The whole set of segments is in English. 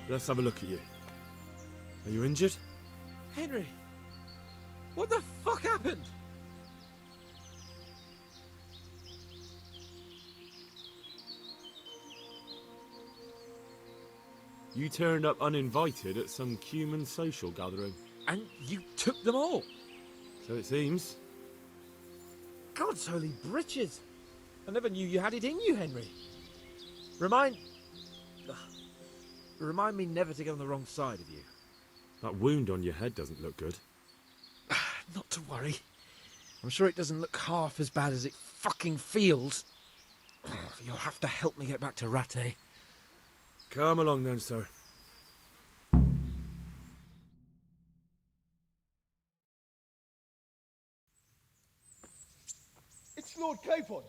Let's have a look at you. Are you injured? Henry, what the fuck happened? You turned up uninvited at some human social gathering. And you took them all? So it seems. God's holy britches! I never knew you had it in you, Henry. Remind me never to get on the wrong side of you. That wound on your head doesn't look good. Not to worry. I'm sure it doesn't look half as bad as it fucking feels. You'll have to help me get back to Rattay. Come along then, sir. It's Lord Capon.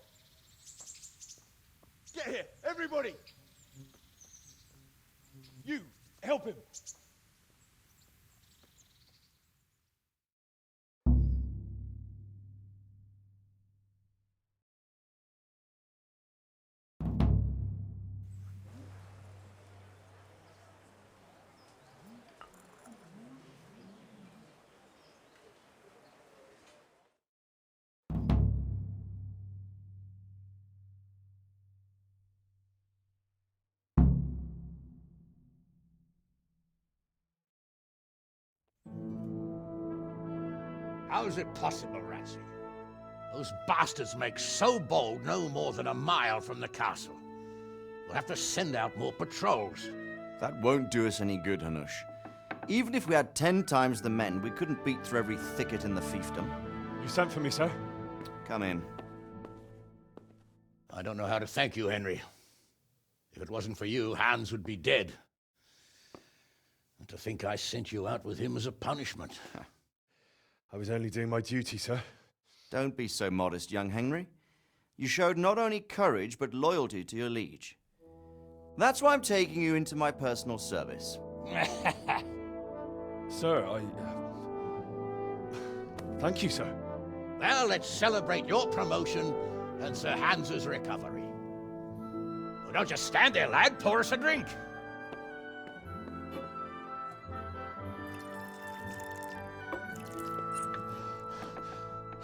Get here, everybody. You, help him. How is it possible, Ratsey? Those bastards make so bold no more than a mile from the castle. We'll have to send out more patrols. That won't do us any good, Hanush. Even if we had 10 times the men, we couldn't beat through every thicket in the fiefdom. You sent for me, sir? Come in. I don't know how to thank you, Henry. If it wasn't for you, Hans would be dead. And to think I sent you out with him as a punishment. I was only doing my duty, sir. Don't be so modest, young Henry. You showed not only courage, but loyalty to your liege. That's why I'm taking you into my personal service. Sir, Thank you, sir. Well, let's celebrate your promotion and Sir Hans's recovery. Well, don't just stand there, lad. Pour us a drink.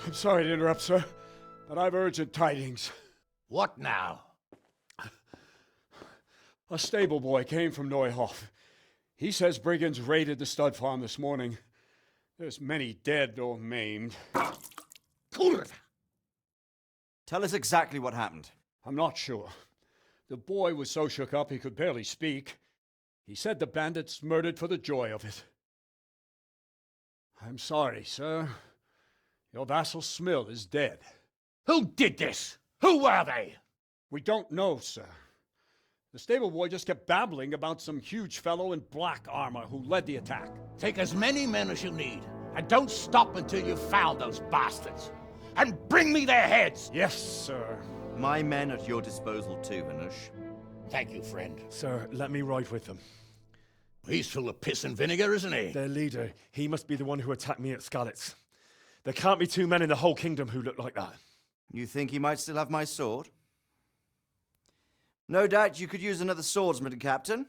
I'm sorry to interrupt, sir, but I've urgent tidings. What now? A stable boy came from Neuhof. He says brigands raided the stud farm this morning. There's many dead or maimed. Kurva! Tell us exactly what happened. I'm not sure. The boy was so shook up he could barely speak. He said the bandits murdered for the joy of it. I'm sorry, sir. Your vassal Smill is dead. Who did this? Who were they? We don't know, sir. The stable boy just kept babbling about some huge fellow in black armor who led the attack. Take as many men as you need, and don't stop until you've found those bastards. And bring me their heads! Yes, sir. My men at your disposal too, Hanush. Thank you, friend. Sir, let me ride with them. He's full of piss and vinegar, isn't he? Their leader, he must be the one who attacked me at Skalitz. There can't be two men in the whole kingdom who look like that. You think he might still have my sword? No doubt you could use another swordsman, Captain.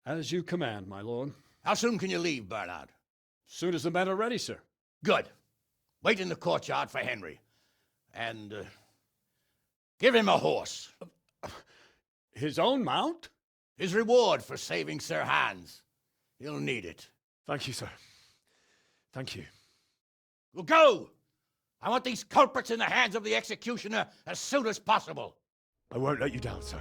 As you command, my lord. How soon can you leave, Bernard? Soon as the men are ready, sir. Good. Wait in the courtyard for Henry. And, give him a horse. His own mount? His reward for saving Sir Hans. He'll need it. Thank you, sir. Thank you. Well, go! I want these culprits in the hands of the executioner as soon as possible. I won't let you down, sir.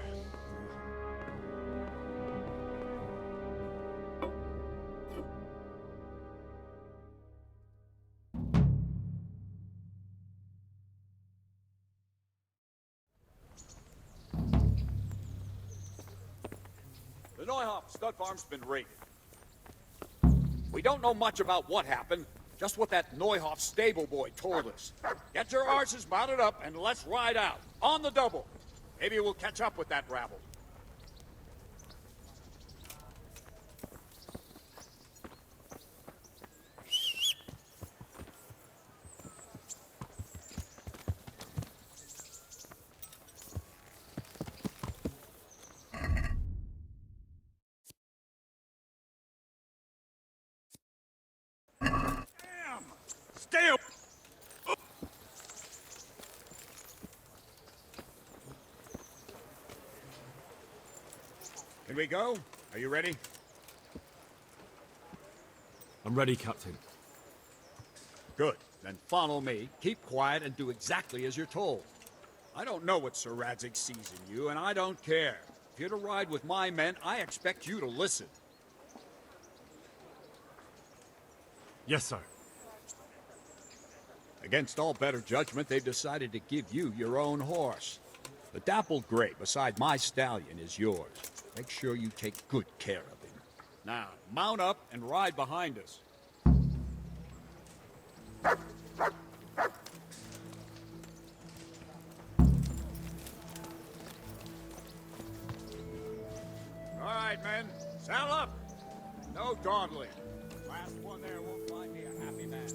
The Neuhoff stud farm's been raided. We don't know much about what happened, just what that Neuhoff stable boy told us. Get your horses mounted up and let's ride out. On the double. Maybe we'll catch up with that rabble. Stay up! Can we go? Are you ready? I'm ready, Captain. Good. Then follow me, keep quiet, and do exactly as you're told. I don't know what Sir Radzig sees in you, and I don't care. If you're to ride with my men, I expect you to listen. Yes, sir. Against all better judgment, they've decided to give you your own horse. The dappled gray beside my stallion is yours. Make sure you take good care of him. Now, mount up and ride behind us. All right, men. Saddle up. No dawdling. Last one there won't find me a happy man.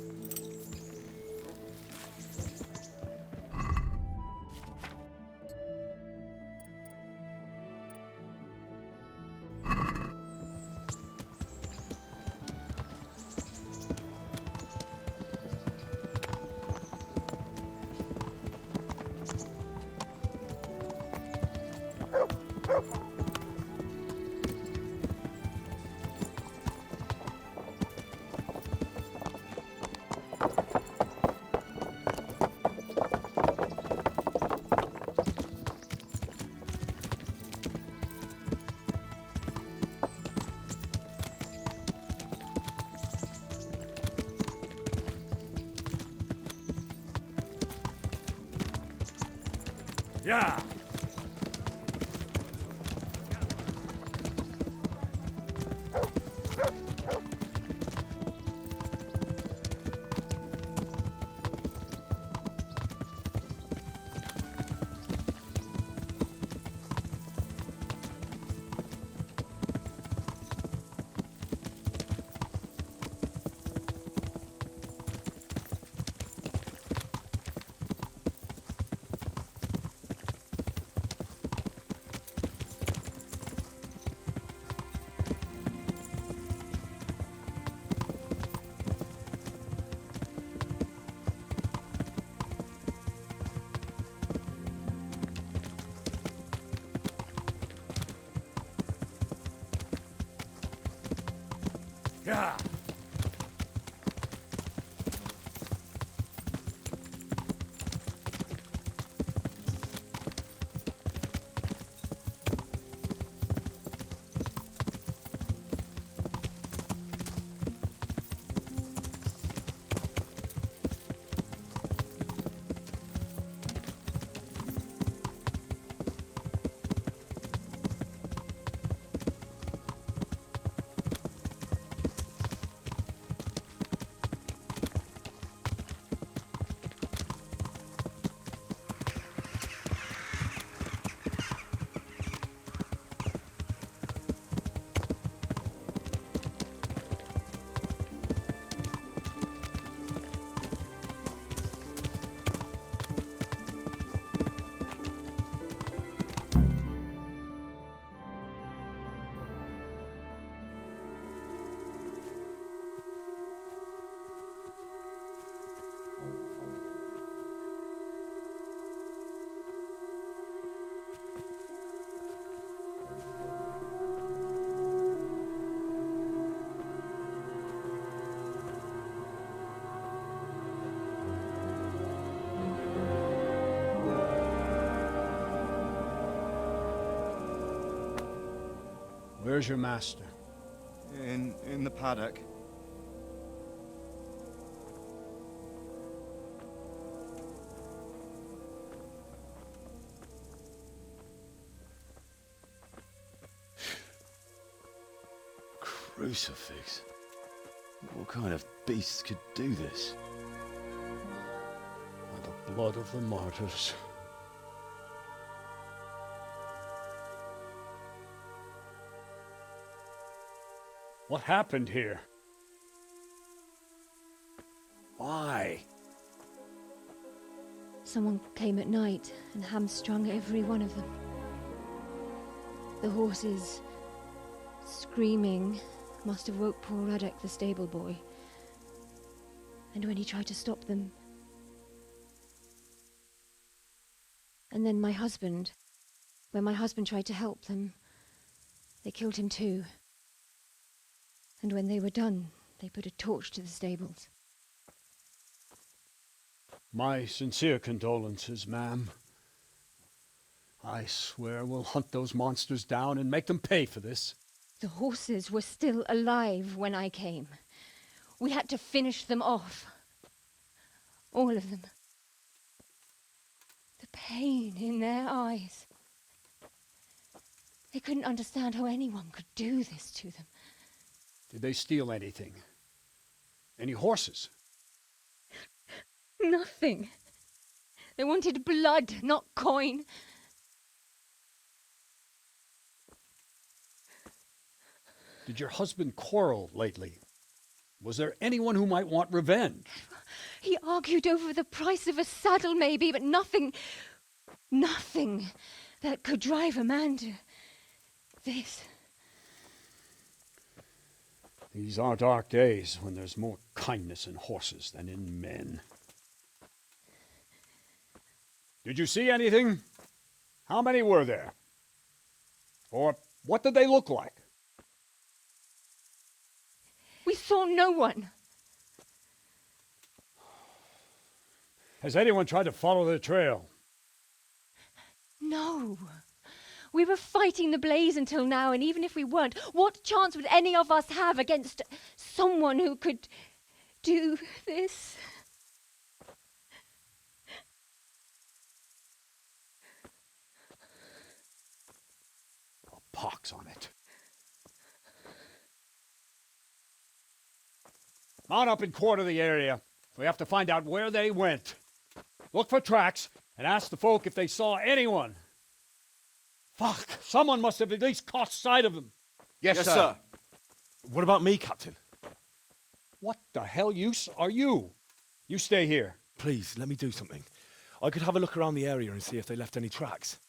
Yeah! Yeah! Where's your master? In the paddock. Crucifix. What kind of beast could do this? By the blood of the martyrs. What happened here? Why? Someone came at night and hamstrung every one of them. The horses, screaming, must have woke poor Radek, the stable boy. And when he tried to stop them... And then my husband. When my husband tried to help them, they killed him too. And when they were done, they put a torch to the stables. My sincere condolences, ma'am. I swear we'll hunt those monsters down and make them pay for this. The horses were still alive when I came. We had to finish them off. All of them. The pain in their eyes. They couldn't understand how anyone could do this to them. Did they steal anything? Any horses? Nothing. They wanted blood, not coin. Did your husband quarrel lately? Was there anyone who might want revenge? He argued over the price of a saddle, maybe, but nothing that could drive a man to this. These are dark days when there's more kindness in horses than in men. Did you see anything? How many were there? Or what did they look like? We saw no one. Has anyone tried to follow the trail? No. We were fighting the blaze until now, and even if we weren't, what chance would any of us have against someone who could do this? A pox on it. Mount up and quarter the area. We have to find out where they went. Look for tracks and ask the folk if they saw anyone. Fuck! Someone must have at least caught sight of them. Yes, sir. What about me, Captain? What the hell use are you? You stay here. Please, let me do something. I could have a look around the area and see if they left any tracks.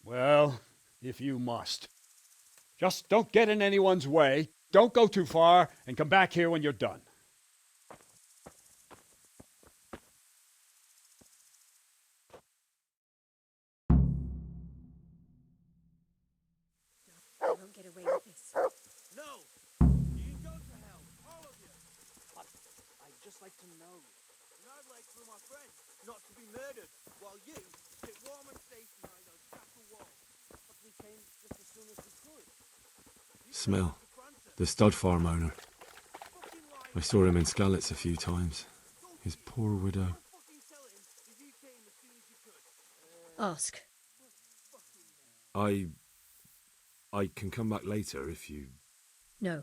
Well, if you must. Just don't get in anyone's way, don't go too far, and come back here when you're done. I won't get away with this. No! You go to hell, all of you! I'd just like to know. And I'd like for my friend not to be murdered, while you sit warm and safe behind those castle walls. But we came just as soon as we could. Smell. The stud farm owner. I saw him in Skalitz a few times. His poor widow. Ask. I can come back later if you... No.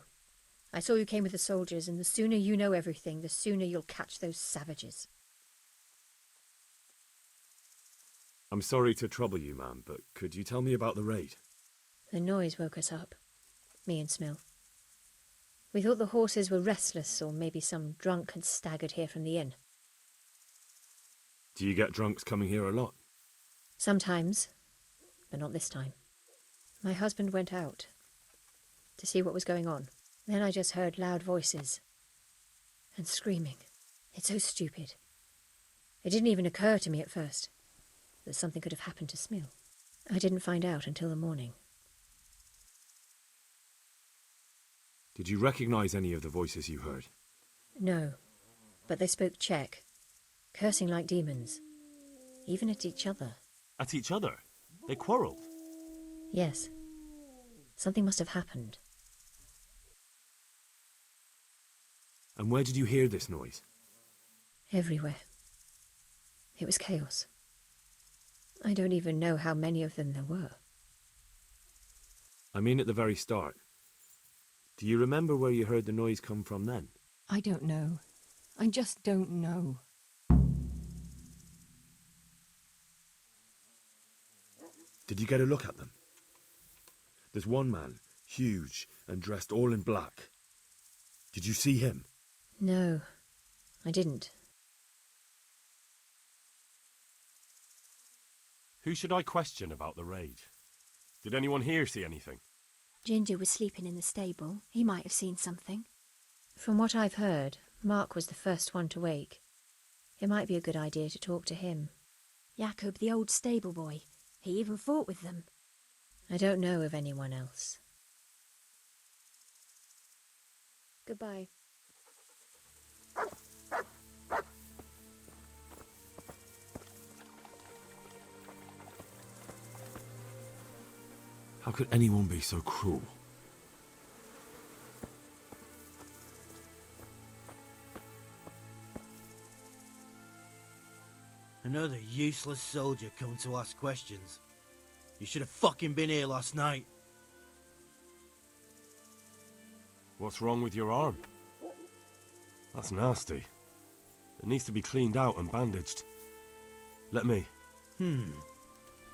I saw you came with the soldiers, and the sooner you know everything, the sooner you'll catch those savages. I'm sorry to trouble you, ma'am, but could you tell me about the raid? The noise woke us up. Me and Smill. We thought the horses were restless, or maybe some drunk had staggered here from the inn. Do you get drunks coming here a lot? Sometimes, but not this time. My husband went out to see what was going on. Then I just heard loud voices and screaming. It's so stupid. It didn't even occur to me at first that something could have happened to Smill. I didn't find out until the morning. Did you recognize any of the voices you heard? No, but they spoke Czech, cursing like demons, even at each other. At each other? They quarrelled? Yes. Something must have happened. And where did you hear this noise? Everywhere. It was chaos. I don't even know how many of them there were. I mean at the very start. Do you remember where you heard the noise come from then? I don't know. I just don't know. Did you get a look at them? There's one man, huge and dressed all in black. Did you see him? No, I didn't. Who should I question about the raid? Did anyone here see anything? Ginger was sleeping in the stable. He might have seen something. From what I've heard, Mark was the first one to wake. It might be a good idea to talk to him. Jacob, the old stable boy. He even fought with them. I don't know of anyone else. Goodbye. How could anyone be so cruel? Another useless soldier come to ask questions. You should have fucking been here last night. What's wrong with your arm? That's nasty. It needs to be cleaned out and bandaged. Let me.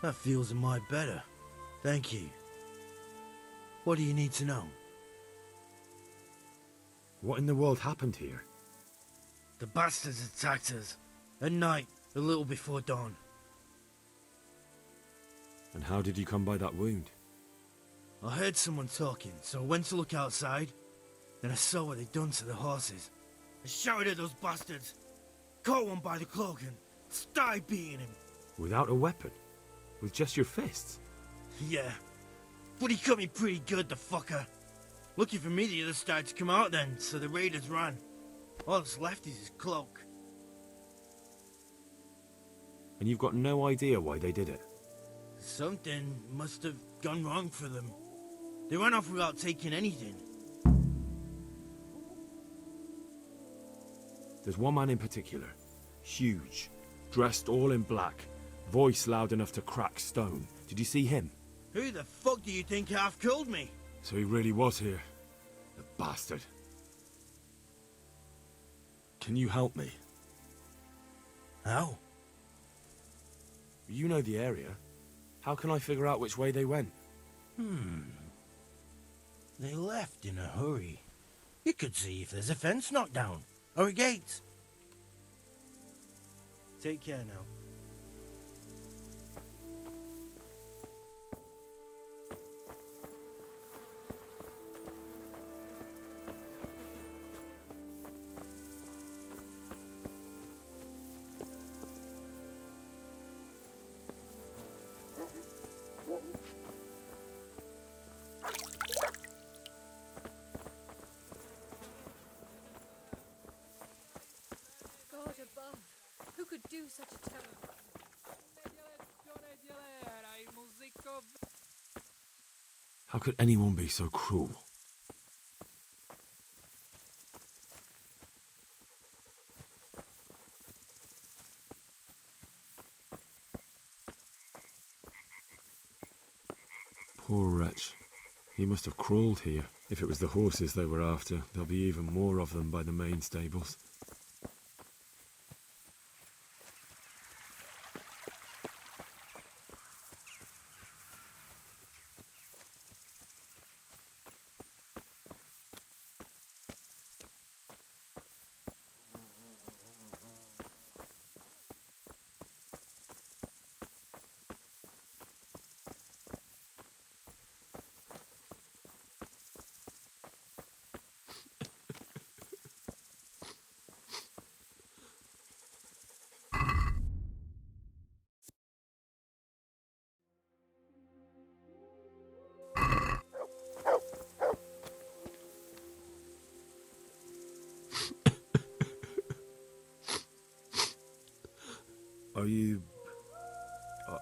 That feels a mite better. Thank you. What do you need to know? What in the world happened here? The bastards attacked us. At night, a little before dawn. And how did you come by that wound? I heard someone talking, so I went to look outside. Then I saw what they'd done to the horses. I shouted at those bastards. Caught one by the cloak and started beating him. Without a weapon? With just your fists? Yeah. But he cut me pretty good, the fucker. Lucky for me, the others started to come out then, so the raiders ran. All that's left is his cloak. And you've got no idea why they did it? Something must have gone wrong for them. They ran off without taking anything. There's one man in particular. Huge. Dressed all in black. Voice loud enough to crack stone. Did you see him? Who the fuck do you think half killed me? So he really was here. The bastard. Can you help me? How? You know the area. How can I figure out which way they went? They left in a hurry. You could see if there's a fence knocked down. Or a gate. Take care now. God above, who could do such a terrible... How could anyone be so cruel? Poor wretch. He must have crawled here. If it was the horses they were after, there'll be even more of them by the main stables.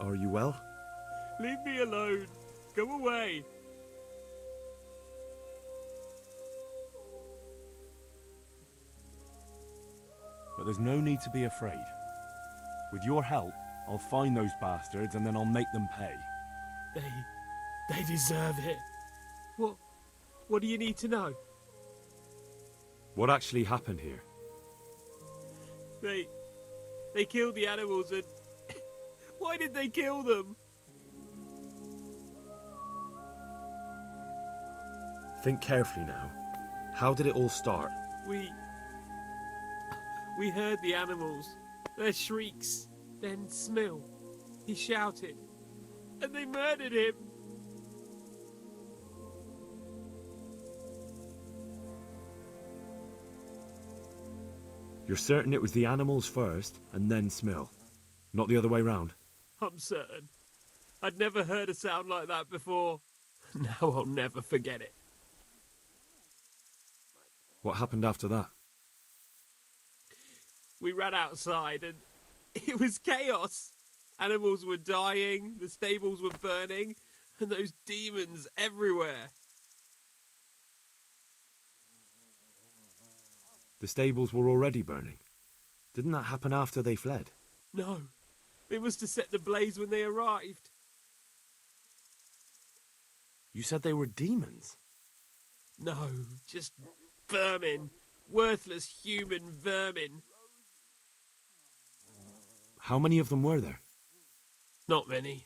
Are you well? Leave me alone. Go away. there's no need to be afraid. With your help, I'll find those bastards and then I'll make them pay. They deserve it. What do you need to know? What actually happened here? They killed the animals and... Why did they kill them? Think carefully now. How did it all start? We heard the animals, their shrieks, then Smill. He shouted, and they murdered him. You're certain it was the animals first, and then Smill? Not the other way round? I'm certain. I'd never heard a sound like that before. Now I'll never forget it. What happened after that? We ran outside and it was chaos. Animals were dying, the stables were burning, and those demons everywhere. The stables were already burning. Didn't that happen after they fled? No, it was to set the blaze when they arrived. You said they were demons? No, just vermin. Worthless human vermin. How many of them were there? Not many.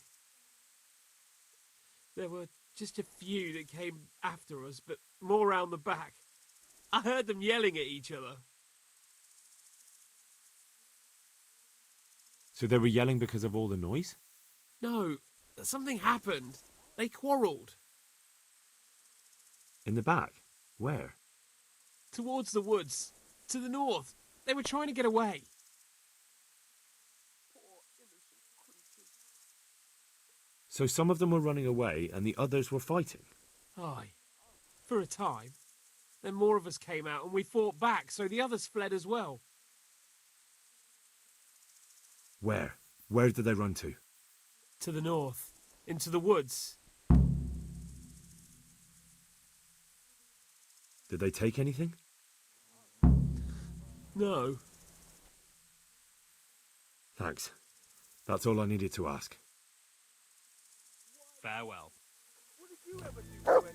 There were just a few that came after us, but more round the back. I heard them yelling at each other. So they were yelling because of all the noise? No, something happened. They quarrelled. In the back? Where? Towards the woods. To the north. They were trying to get away. So some of them were running away and the others were fighting? Aye. For a time. Then more of us came out and we fought back, so the others fled as well. Where? Where did they run to? To the north. Into the woods. Did they take anything? No. Thanks. That's all I needed to ask. Farewell. What did you ever do to anyone?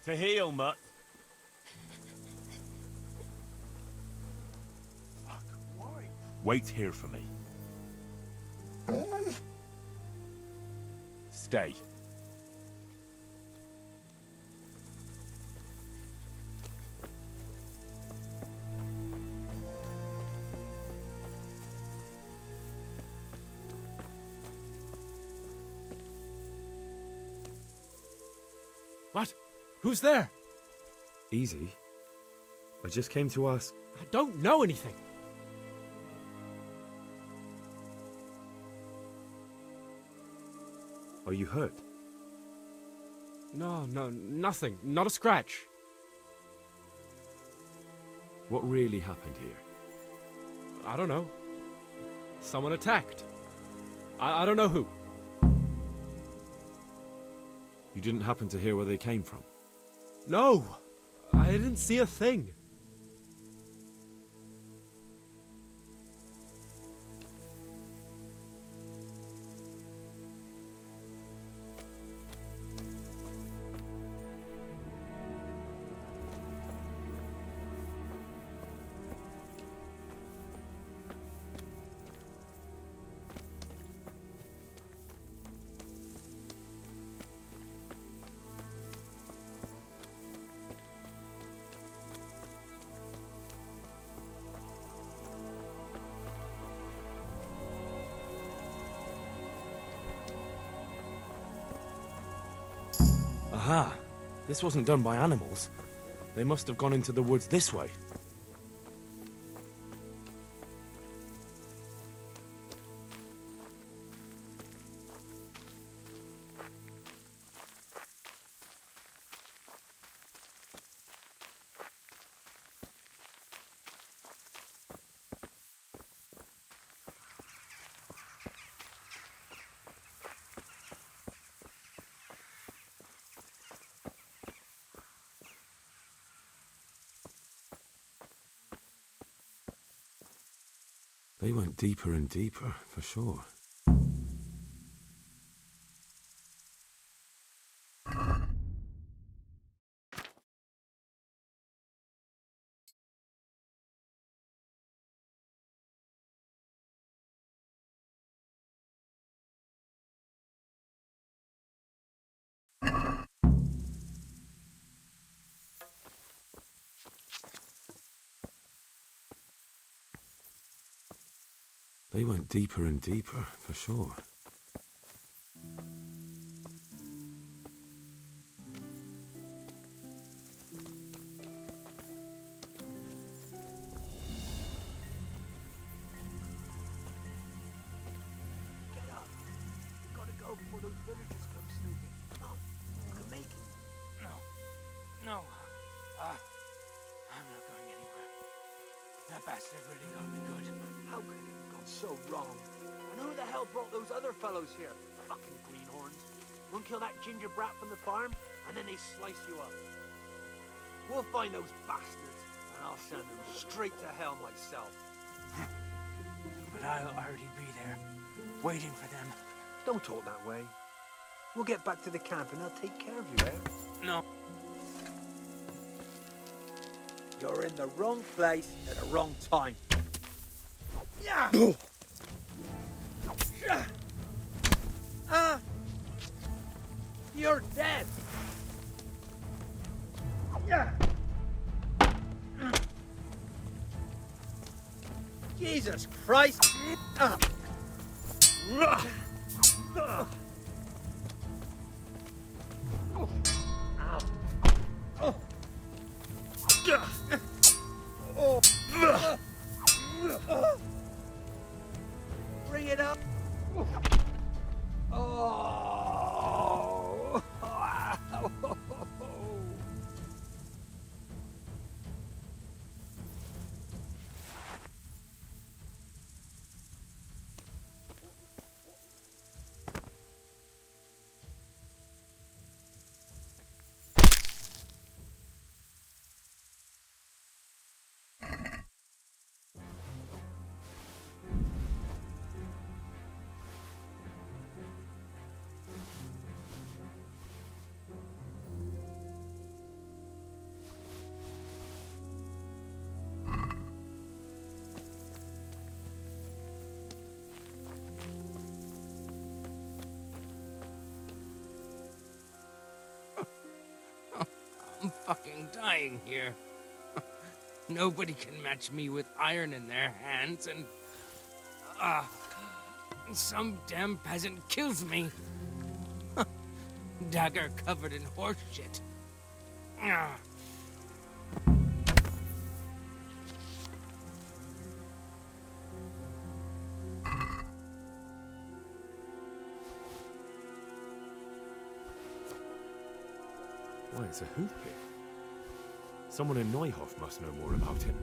To heal, mutt. Fuck, why? Wait here for me. Stay. What? Who's there? Easy. I just came to ask. I don't know anything. Are you hurt? No, nothing. Not a scratch. What really happened here? I don't know. Someone attacked. I don't know who. You didn't happen to hear where they came from? No, I didn't see a thing. Aha! This wasn't done by animals. They must have gone into the woods this way. They went deeper and deeper, for sure. They went deeper and deeper, for sure. Get up. We gotta go before those villagers come snooping. Come on, we can make it. No. I'm not going anywhere. That bastard really got me good. How could it have gone so wrong? And who the hell brought those other fellows here? Fucking greenhorns. One kill that ginger brat from the farm, and then they slice you up. We'll find those bastards, and I'll send them straight to hell myself. But I'll already be there, waiting for them. Don't talk that way. We'll get back to the camp and they'll take care of you, eh? No. You're in the wrong place at the wrong time. Yeah. You're dead. Yeah. Jesus Christ. Bring it up. Oh. I'm fucking dying here. Nobody can match me with iron in their hands, and some damn peasant kills me. Dagger covered in horse shit. Why, it's a hoof pick. Someone in Neuhof must know more about it.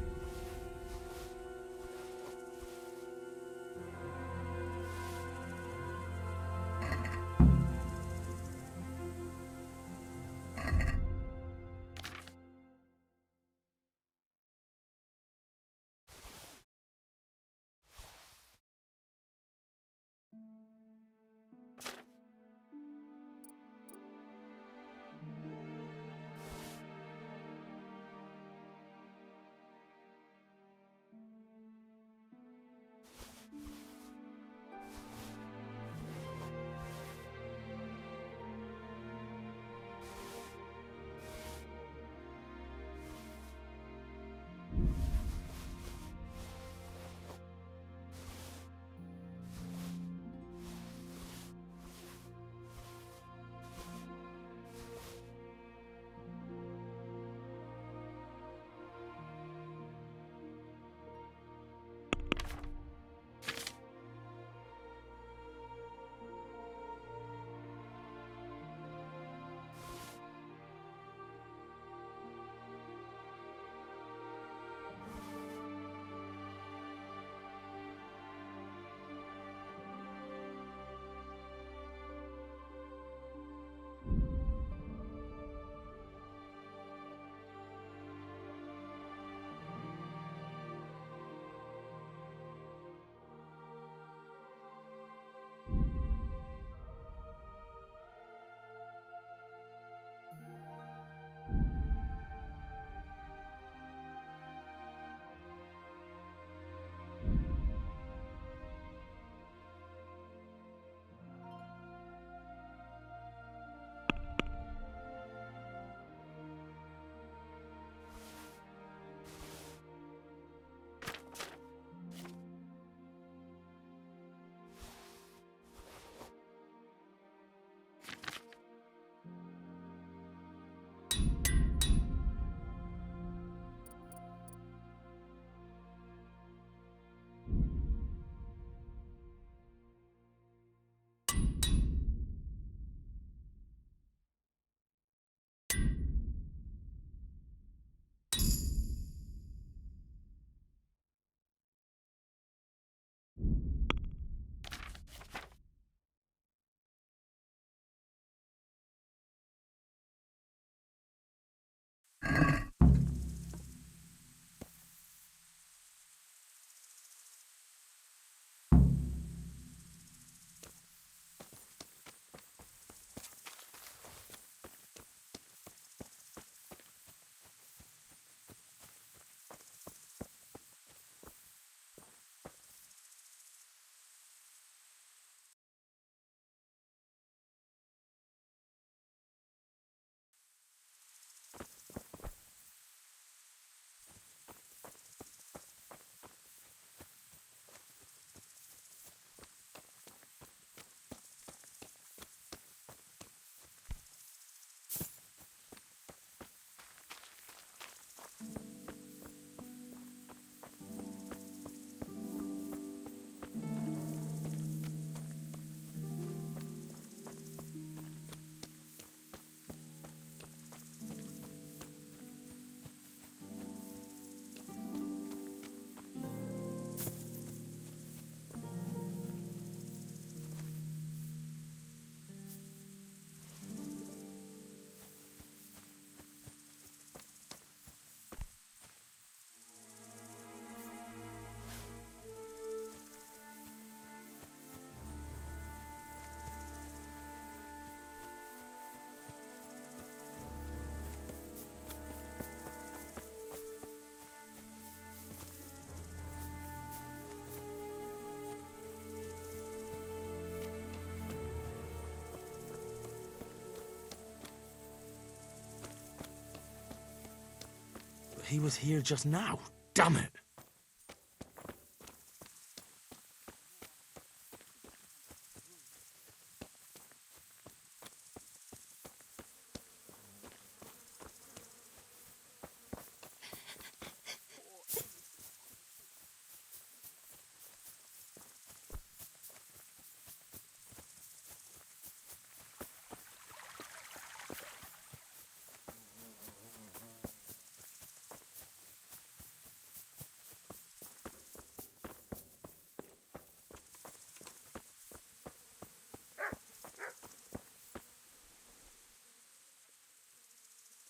he was here just now. Damn it!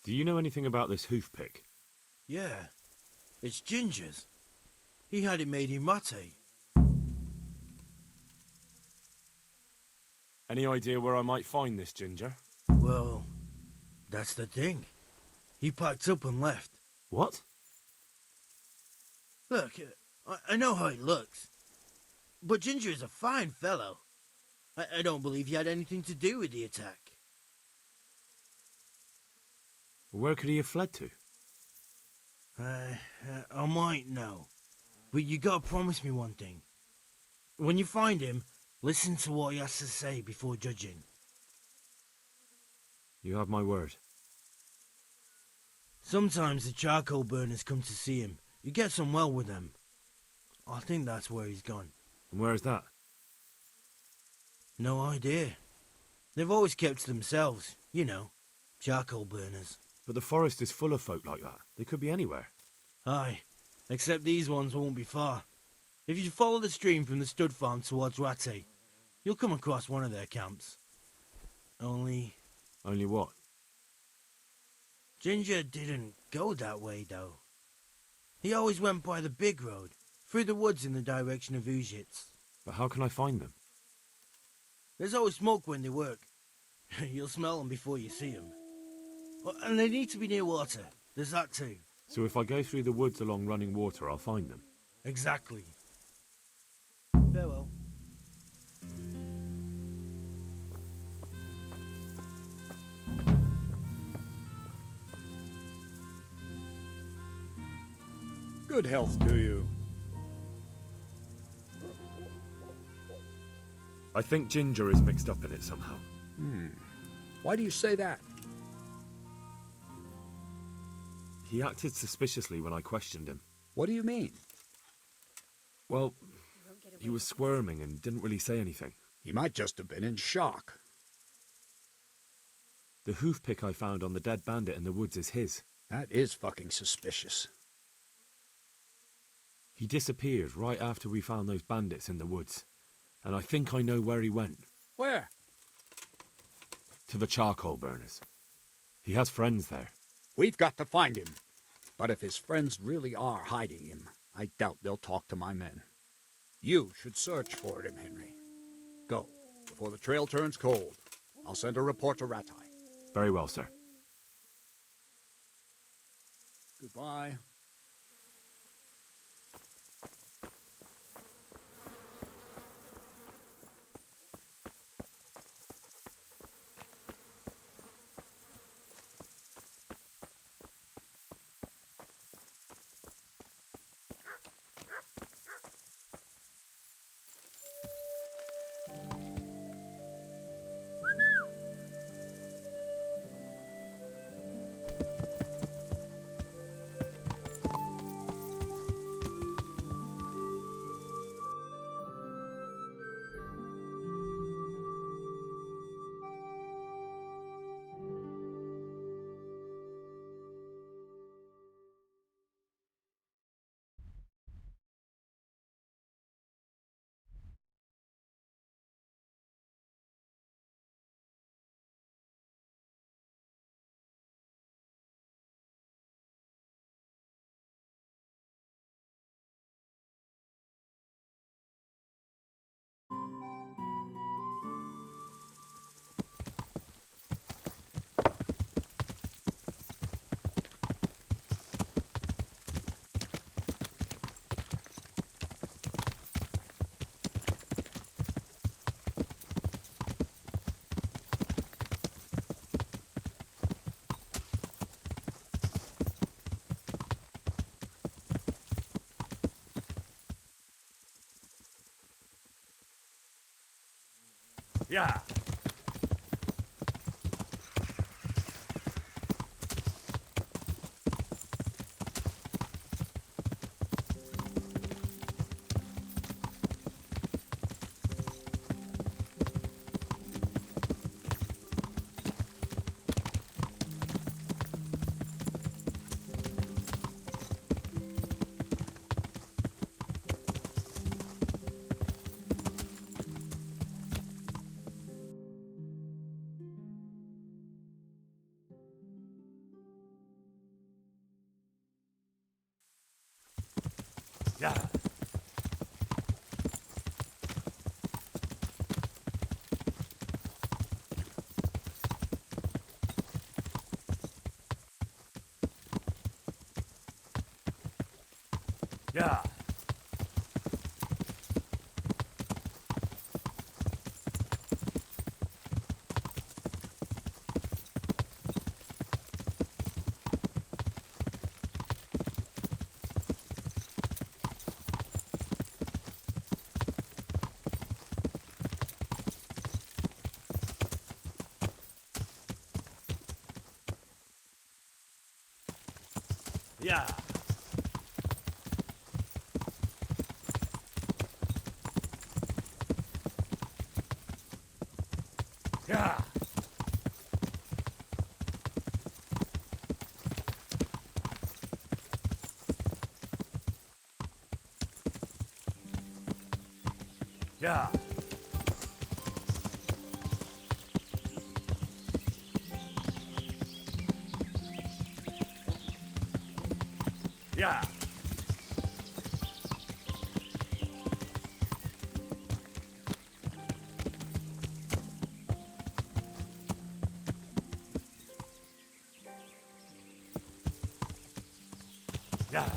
Do you know anything about this hoof pick? Yeah, it's Ginger's. He had it made in Mate. Any idea where I might find this Ginger? Well, that's the thing. He packed up and left. What? Look, I know how he looks. But Ginger is a fine fellow. I don't believe he had anything to do with the attack. Where could he have fled to? I might know. But you gotta promise me one thing. When you find him, listen to what he has to say before judging. You have my word. Sometimes the charcoal burners come to see him. You get some well with them. I think that's where he's gone. And where is that? No idea. They've always kept to themselves, you know, charcoal burners. But the forest is full of folk like that. They could be anywhere. Aye, except these ones won't be far. If you follow the stream from the stud farm towards Rattay, you'll come across one of their camps. Only what? Ginger didn't go that way, though. He always went by the big road, through the woods in the direction of Ujits. But how can I find them? There's always smoke when they work. You'll smell them before you see them. And they need to be near water. There's that too. So if I go through the woods along running water, I'll find them? Exactly. Farewell. Good health to you. I think Ginger is mixed up in it somehow. Why do you say that? He acted suspiciously when I questioned him. What do you mean? Well, he was squirming and didn't really say anything. He might just have been in shock. The hoof pick I found on the dead bandit in the woods is his. That is fucking suspicious. He disappeared right after we found those bandits in the woods. And I think I know where he went. Where? To the charcoal burners. He has friends there. We've got to find him. But if his friends really are hiding him, I doubt they'll talk to my men. You should search for him, Henry. Go, before the trail turns cold. I'll send a report to Rattay. Very well, sir. Goodbye. Yeah. Yeah. Yeah. Yeah. Yeah. Yeah. Yeah. Yeah.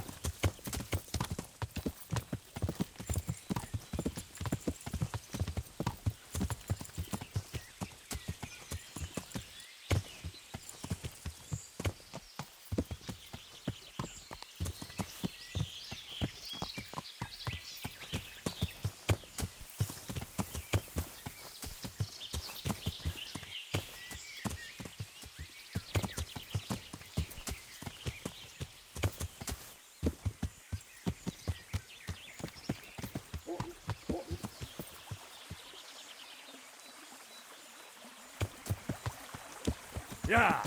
Yeah.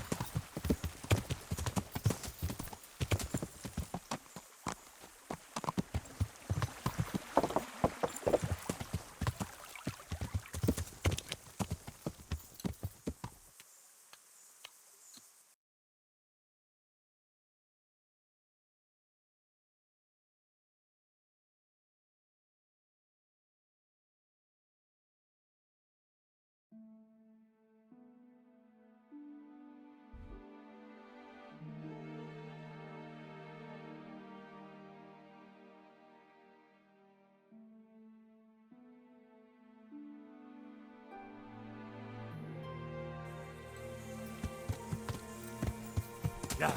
Yeah.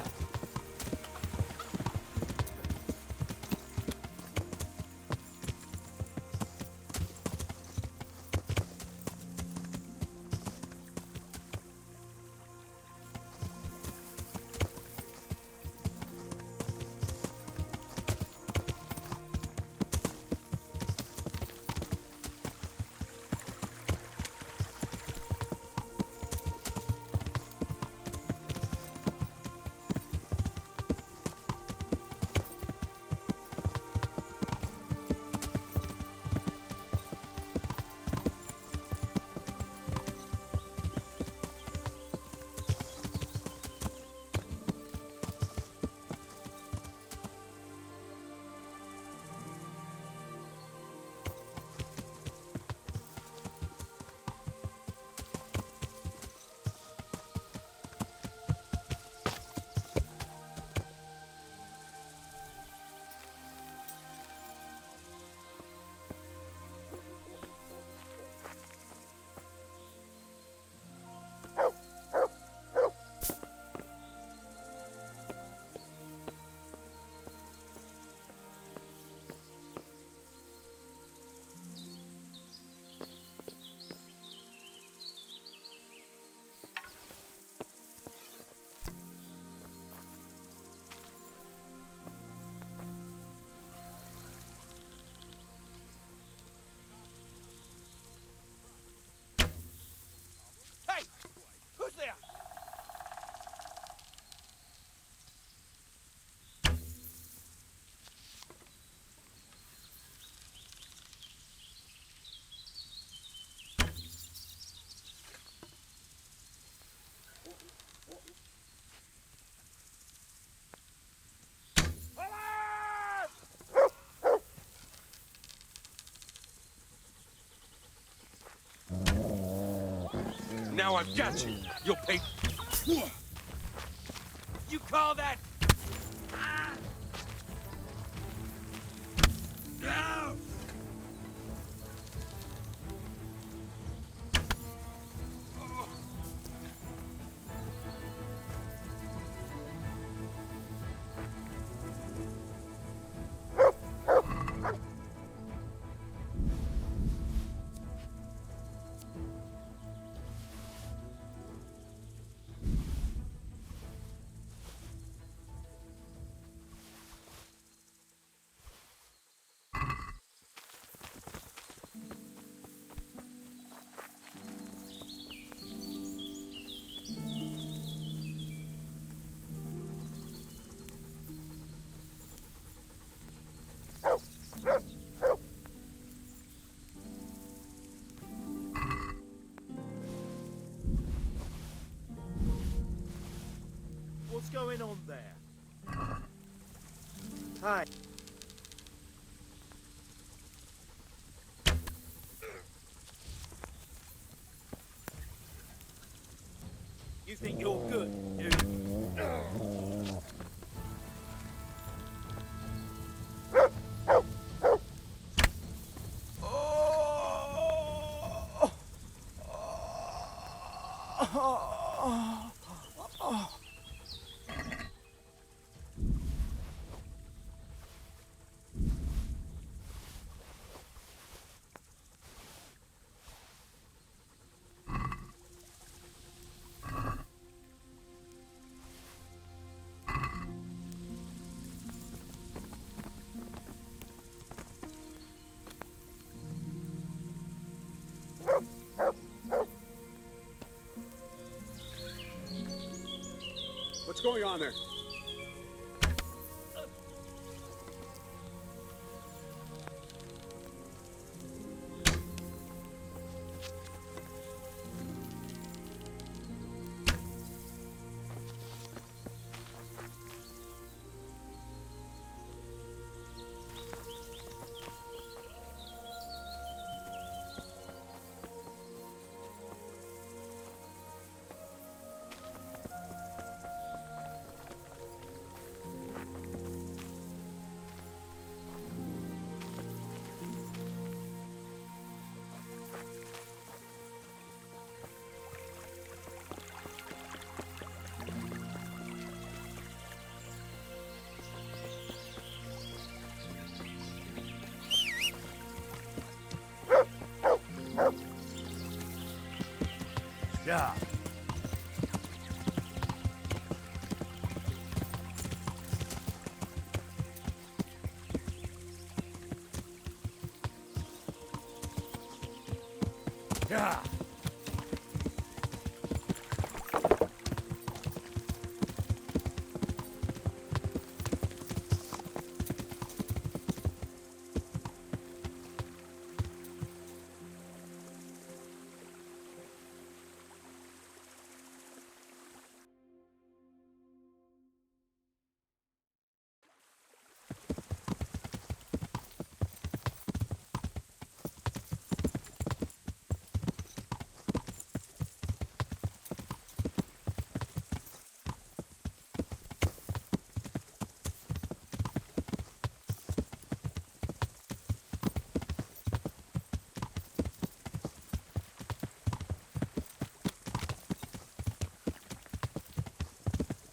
Now I've got you. You'll pay. You call that? No! What's going on there? Hi. You think you're good, do you? What's going on there? Yeah. Yeah.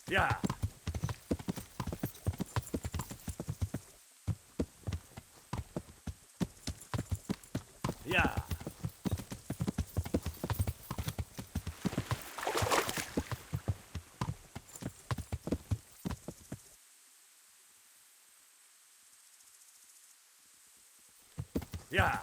Yeah. Yeah. Yeah.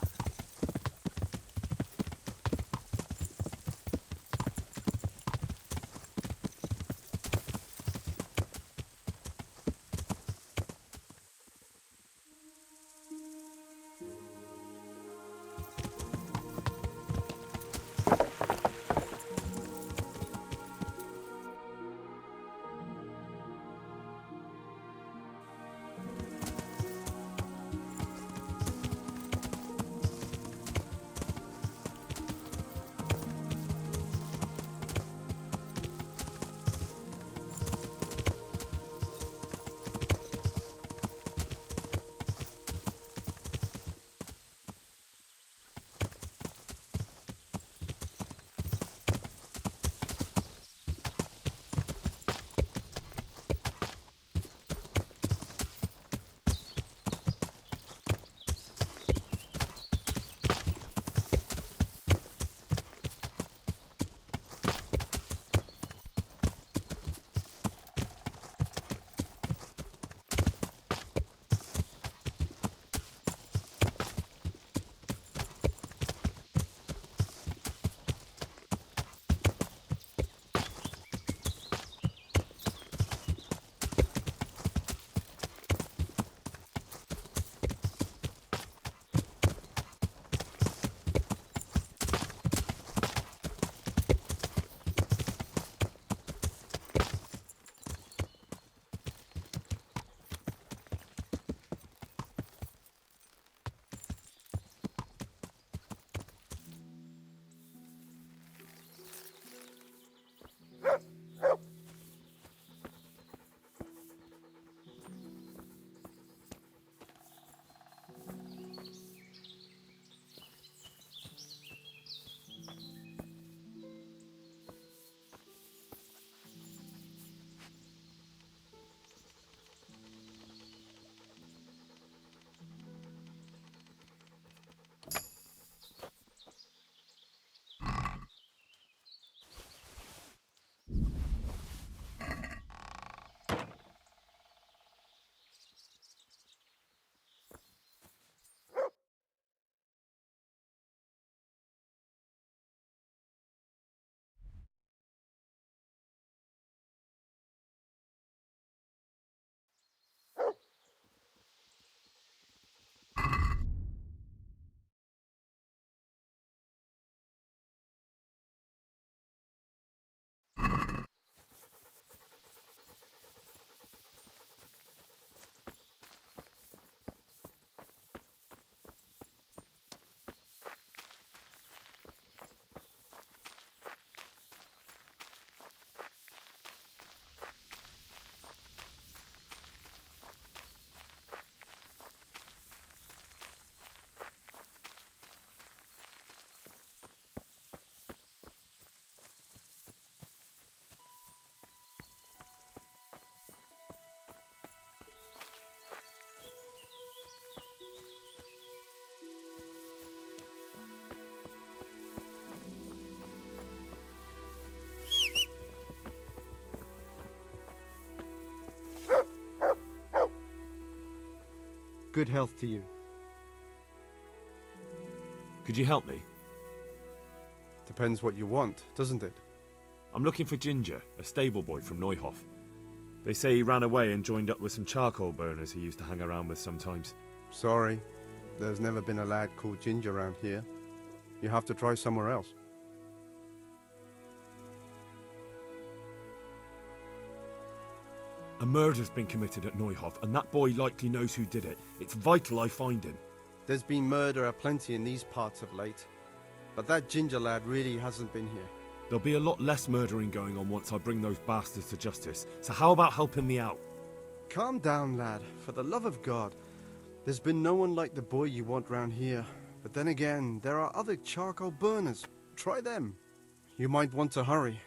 Good health to you. Could you help me? Depends what you want, doesn't it? I'm looking for Ginger, a stable boy from Neuhof. They say he ran away and joined up with some charcoal burners he used to hang around with sometimes. Sorry, there's never been a lad called Ginger around here. You have to try somewhere else. A murder's been committed at Neuhof, and that boy likely knows who did it. It's vital I find him. There's been murder aplenty in these parts of late, but that Ginger lad really hasn't been here. There'll be a lot less murdering going on once I bring those bastards to justice, so how about helping me out? Calm down, lad. For the love of God. There's been no one like the boy you want round here. But then again, there are other charcoal burners. Try them. You might want to hurry.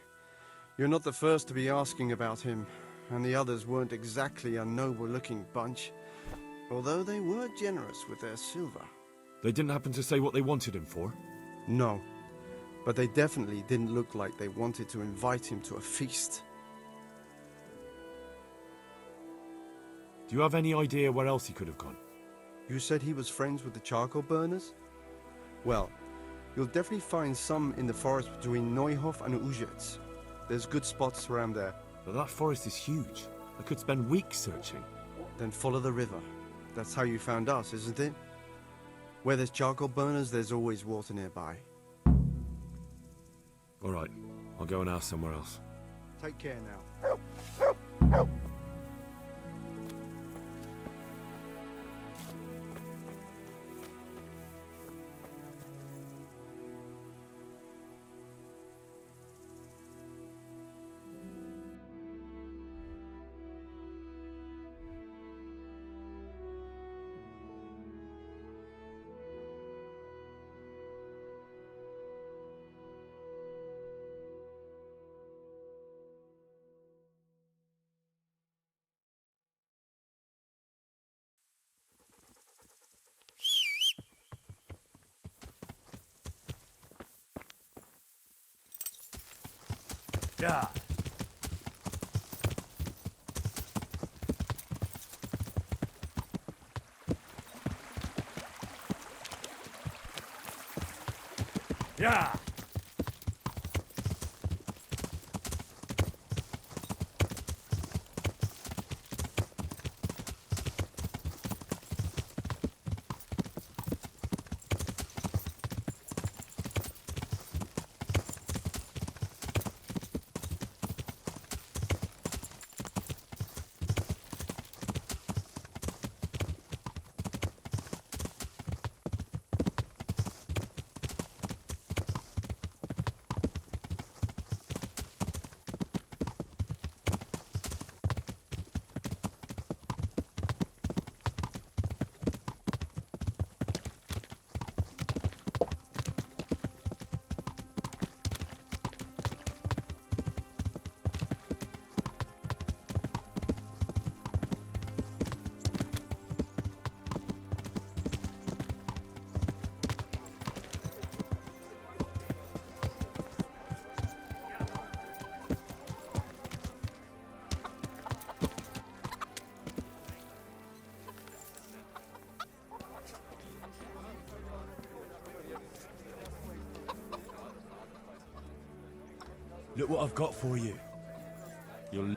You're not the first to be asking about him, and the others weren't exactly a noble-looking bunch, although they were generous with their silver. They didn't happen to say what they wanted him for? No, but they definitely didn't look like they wanted to invite him to a feast. Do you have any idea where else he could have gone? You said he was friends with the charcoal burners? Well, you'll definitely find some in the forest between Neuhof and Uzhitz. There's good spots around there. But that forest is huge. I could spend weeks searching. Then follow the river. That's how you found us, isn't it? Where there's charcoal burners, there's always water nearby. All right, I'll go and ask somewhere else. Take care now. Yeah. Yeah. Look what I've got for you. You'll